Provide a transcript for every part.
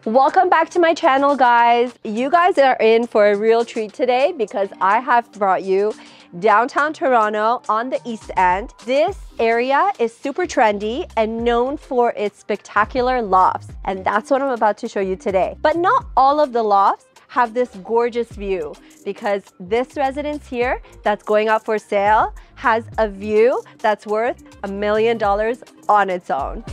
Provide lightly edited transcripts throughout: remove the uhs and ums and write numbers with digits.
Welcome back to my channel, guys. You guys are in for a real treat today because I have brought you downtown Toronto on the East End. This area is super trendy and known for its spectacular lofts, and that's what I'm about to show you today. But not all of the lofts have this gorgeous view, because this residence here that's going up for sale has a view that's worth $1 million on its own.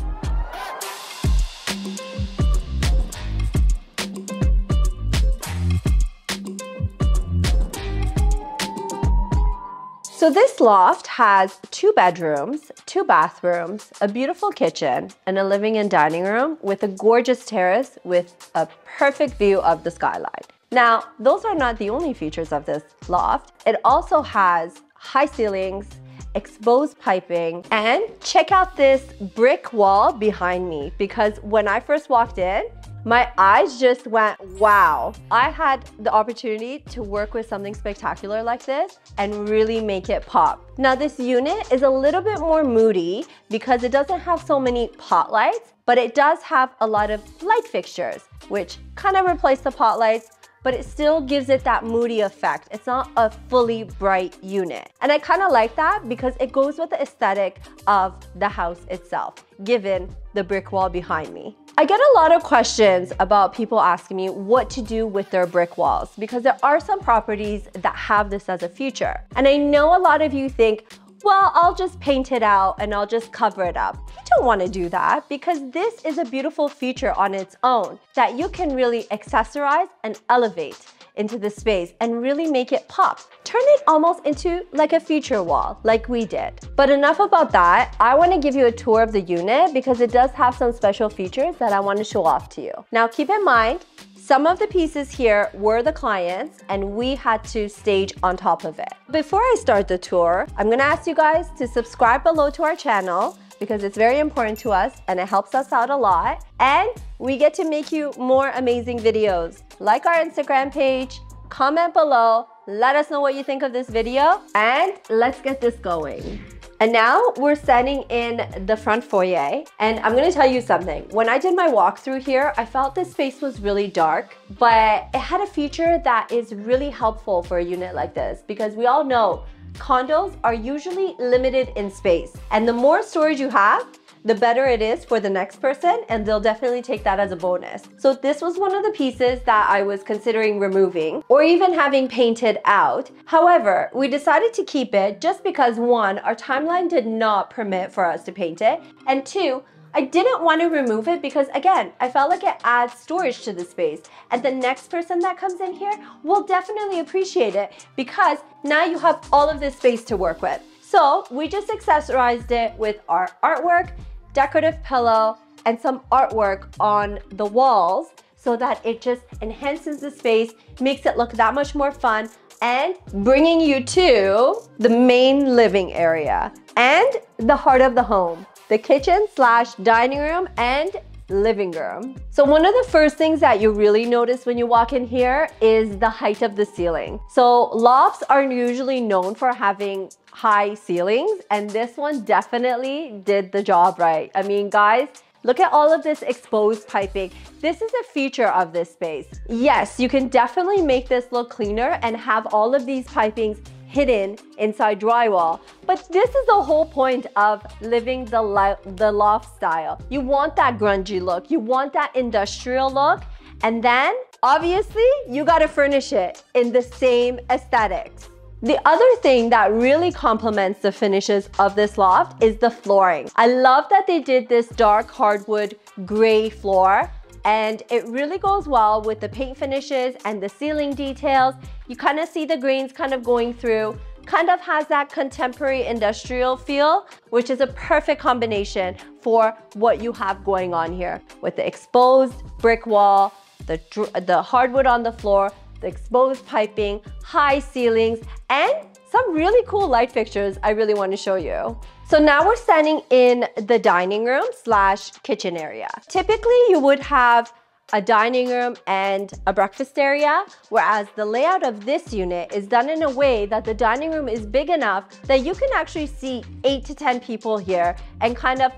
So this loft has 2 bedrooms, 2 bathrooms, a beautiful kitchen, and a living and dining room with a gorgeous terrace with a perfect view of the skyline. Now, those are not the only features of this loft. It also has high ceilings, exposed piping, and check out this brick wall behind me, because when I first walked in, my eyes just went, wow. I had the opportunity to work with something spectacular like this and really make it pop. Now this unit is a little bit more moody because it doesn't have so many pot lights, but it does have a lot of light fixtures, which kind of replace the pot lights, but it still gives it that moody effect. It's not a fully bright unit. And I kind of like that because it goes with the aesthetic of the house itself, given the brick wall behind me. I get a lot of questions about people asking me what to do with their brick walls, because there are some properties that have this as a feature. And I know a lot of you think, well, I'll just paint it out and I'll just cover it up. You don't want to do that, because this is a beautiful feature on its own that you can really accessorize and elevate into the space and really make it pop. Turn it almost into like a feature wall, like we did. But enough about that. I want to give you a tour of the unit because it does have some special features that I want to show off to you. Now, keep in mind, some of the pieces here were the clients and we had to stage on top of it. Before I start the tour, I'm gonna ask you guys to subscribe below to our channel because it's very important to us and it helps us out a lot. And we get to make you more amazing videos. Like our Instagram page, comment below, let us know what you think of this video, and let's get this going. And now we're standing in the front foyer, and I'm gonna tell you something. When I did my walkthrough here, I felt this space was really dark, but it had a feature that is really helpful for a unit like this, because we all know condos are usually limited in space, and the more storage you have, the better it is for the next person, and they'll definitely take that as a bonus. So this was one of the pieces that I was considering removing or even having painted out. However, we decided to keep it just because, 1, our timeline did not permit for us to paint it, and 2, I didn't want to remove it because, again, I felt like it adds storage to the space, and the next person that comes in here will definitely appreciate it because now you have all of this space to work with. So we just accessorized it with our artwork, decorative pillow, and some artwork on the walls so that it just enhances the space, makes it look that much more fun, and bringing you to the main living area and the heart of the home, the kitchen / dining room and living room. So one of the first things that you really notice when you walk in here is the height of the ceiling. So lofts are usually known for having high ceilings, and this one definitely did the job right. I mean, guys, look at all of this exposed piping. This is a feature of this space. Yes, you can definitely make this look cleaner and have all of these pipings hidden inside drywall. But this is the whole point of living the loft style. You want that grungy look, you want that industrial look, and then obviously you gotta furnish it in the same aesthetics. The other thing that really complements the finishes of this loft is the flooring. I love that they did this dark hardwood gray floor, and it really goes well with the paint finishes and the ceiling details. You kind of see the grains kind of going through, kind of has that contemporary industrial feel, which is a perfect combination for what you have going on here with the exposed brick wall, the hardwood on the floor, the exposed piping, high ceilings, and some really cool light fixtures I really want to show you. So now we're standing in the dining room / kitchen area. Typically, you would have a dining room and a breakfast area, whereas the layout of this unit is done in a way that the dining room is big enough that you can actually see 8 to 10 people here and kind of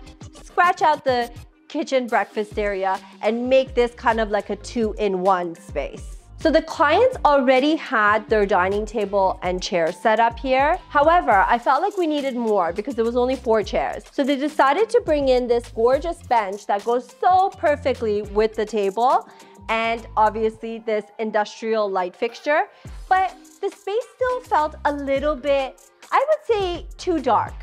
scratch out the kitchen breakfast area and make this kind of like a 2-in-1 space. So the clients already had their dining table and chair set up here. However, I felt like we needed more because there was only 4 chairs. So they decided to bring in this gorgeous bench that goes so perfectly with the table, and obviously this industrial light fixture. But the space still felt a little bit, I would say, too dark.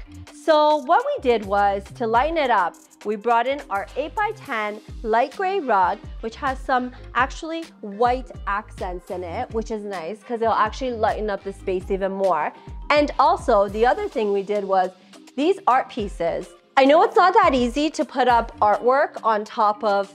So what we did was, to lighten it up, we brought in our 8x10 light gray rug, which has some actually white accents in it, which is nice because it'll actually lighten up the space even more. And also, the other thing we did was these art pieces. I know it's not that easy to put up artwork on top of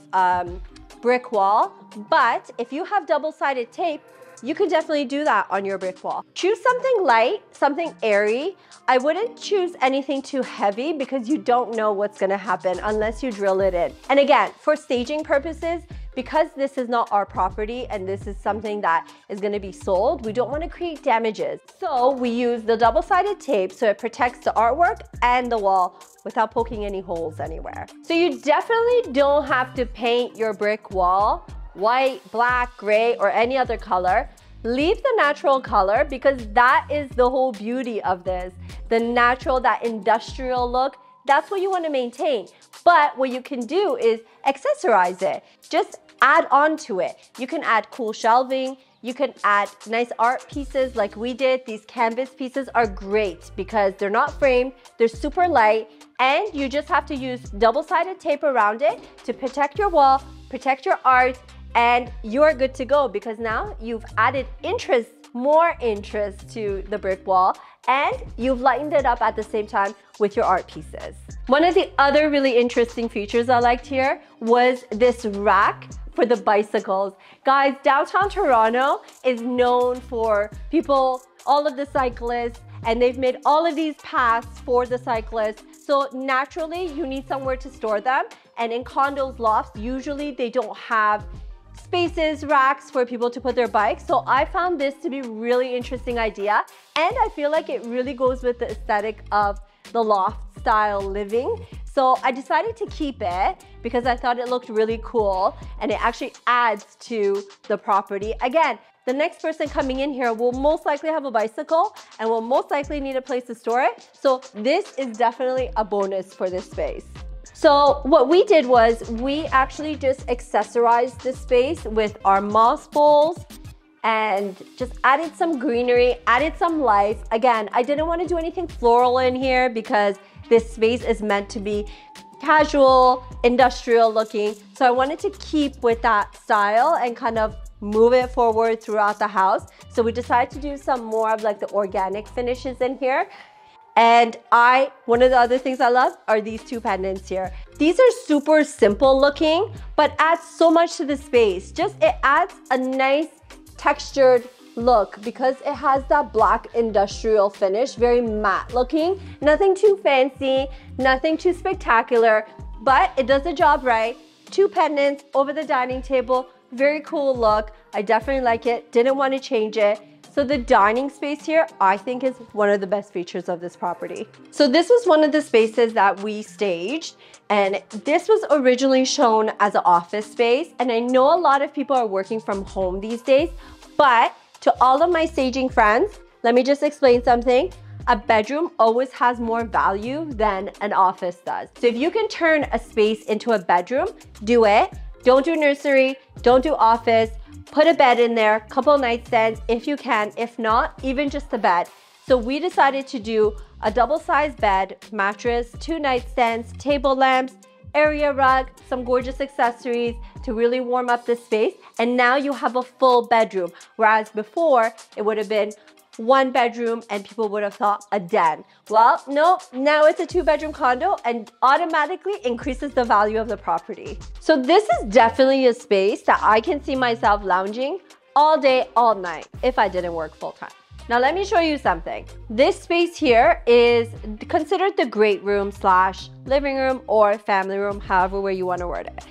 brick wall, but if you have double-sided tape, you can definitely do that on your brick wall. Choose something light, something airy. I wouldn't choose anything too heavy because you don't know what's gonna happen unless you drill it in. And again, for staging purposes, because this is not our property and this is something that is gonna be sold, we don't wanna create damages. So we use the double-sided tape so it protects the artwork and the wall without poking any holes anywhere. So you definitely don't have to paint your brick wall white, black, gray, or any other color. Leave the natural color because that is the whole beauty of this. The natural, that industrial look, that's what you want to maintain. But what you can do is accessorize it. Just add on to it. You can add cool shelving. You can add nice art pieces like we did. These canvas pieces are great because they're not framed, they're super light, and you just have to use double-sided tape around it to protect your wall, protect your art, and you're good to go because now you've added interest, more interest to the brick wall, and you've lightened it up at the same time with your art pieces. One of the other really interesting features I liked here was this rack for the bicycles. Guys, downtown Toronto is known for people, all of the cyclists, and they've made all of these paths for the cyclists. So naturally, you need somewhere to store them. And in condos, lofts, usually they don't have spaces, racks for people to put their bikes. So I found this to be a really interesting idea. And I feel like it really goes with the aesthetic of the loft style living. So I decided to keep it because I thought it looked really cool and it actually adds to the property. Again, the next person coming in here will most likely have a bicycle and will most likely need a place to store it. So this is definitely a bonus for this space. So what we did was we actually just accessorized the space with our moss bowls and just added some greenery, added some lights. Again, I didn't want to do anything floral in here because this space is meant to be casual, industrial looking. So I wanted to keep with that style and kind of move it forward throughout the house. So we decided to do some more of like the organic finishes in here. And one of the other things I love are these 2 pendants here. These are super simple looking, but adds so much to the space. It adds a nice textured look because it has that black industrial finish, very matte looking. Nothing too fancy, nothing too spectacular, but it does the job right. 2 pendants over the dining table, very cool look. I definitely like it, didn't want to change it. So the dining space here, I think, is one of the best features of this property. So this was one of the spaces that we staged, and this was originally shown as an office space. And I know a lot of people are working from home these days, but to all of my staging friends, let me just explain something. A bedroom always has more value than an office does. So if you can turn a space into a bedroom, do it. Don't do nursery, don't do office. Put a bed in there, couple nightstands if you can. If not, even just the bed. So we decided to do a double-sized bed, mattress, 2 nightstands, table lamps, area rug, some gorgeous accessories to really warm up the space. And now you have a full bedroom. Whereas before, it would have been 1 bedroom and people would have thought a den. Well, no, now it's a 2-bedroom condo and automatically increases the value of the property. So this is definitely a space that I can see myself lounging all day, all night if I didn't work full time. Now let me show you something. This space here is considered the great room / living room or family room, however way you want to word it.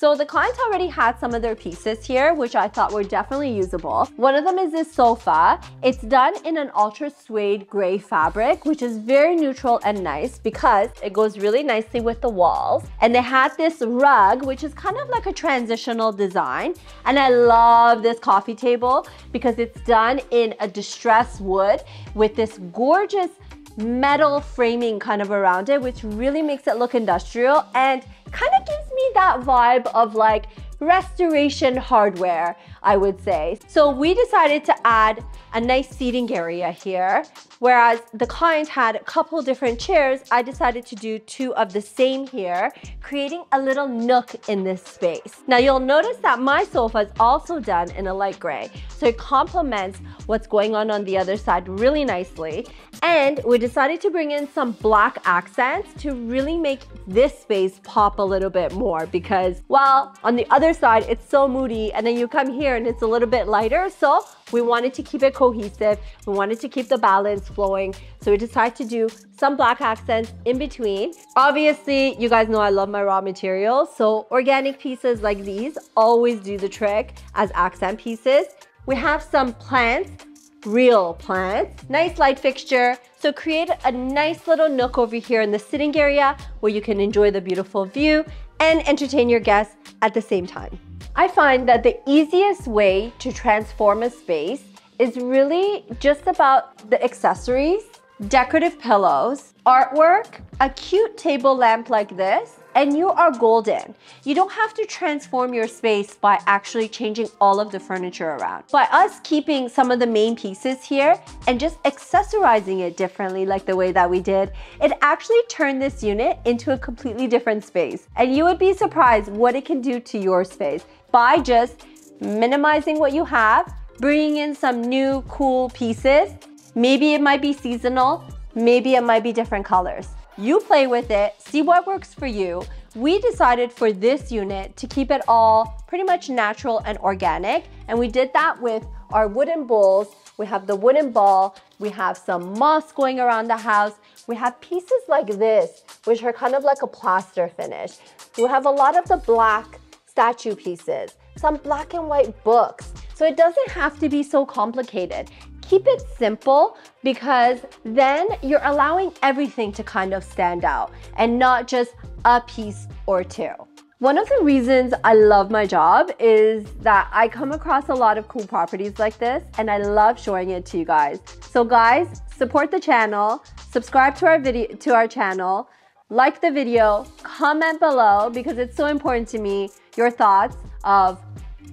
So the clients already had some of their pieces here, which I thought were definitely usable. One of them is this sofa. It's done in an ultra suede gray fabric, which is very neutral and nice because it goes really nicely with the walls. And they had this rug, which is kind of like a transitional design. And I love this coffee table because it's done in a distressed wood with this gorgeous metal framing kind of around it, which really makes it look industrial and kind of gives me that vibe of like restoration hardware, I would say. So we decided to add a nice seating area here. Whereas the client had a couple different chairs, I decided to do two of the same here, creating a little nook in this space. Now you'll notice that my sofa is also done in a light gray, so it complements what's going on the other side really nicely. And we decided to bring in some black accents to really make this space pop a little bit more because, well, on the other side, it's so moody, and then you come here and it's a little bit lighter. So we wanted to keep it cohesive. We wanted to keep the balance flowing. So we decided to do some black accents in between. Obviously, you guys know I love my raw materials. So organic pieces like these always do the trick as accent pieces. We have some plants, real plants, nice light fixture. So create a nice little nook over here in the sitting area where you can enjoy the beautiful view and entertain your guests at the same time. I find that the easiest way to transform a space is really just about the accessories, decorative pillows, artwork, a cute table lamp like this, and you are golden. You don't have to transform your space by actually changing all of the furniture around. By us keeping some of the main pieces here and just accessorizing it differently like the way that we did, it actually turned this unit into a completely different space. And you would be surprised what it can do to your space by just minimizing what you have, bringing in some new cool pieces. Maybe it might be seasonal, maybe it might be different colors. You play with it, see what works for you. We decided for this unit to keep it all pretty much natural and organic, and we did that with our wooden bowls. We have the wooden ball, we have some moss going around the house. We have pieces like this, which are kind of like a plaster finish. We have a lot of the black statue pieces, some black and white books. So it doesn't have to be so complicated. Keep it simple because then you're allowing everything to kind of stand out and not just a piece or two. One of the reasons I love my job is that I come across a lot of cool properties like this and I love showing it to you guys. So guys, support the channel, subscribe to our channel, like the video, comment below because it's so important to me, your thoughts of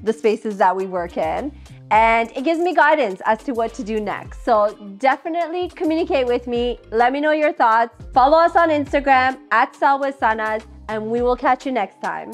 the spaces that we work in. And it gives me guidance as to what to do next. So definitely communicate with me. Let me know your thoughts. Follow us on Instagram @SellWithSanaz, and we will catch you next time.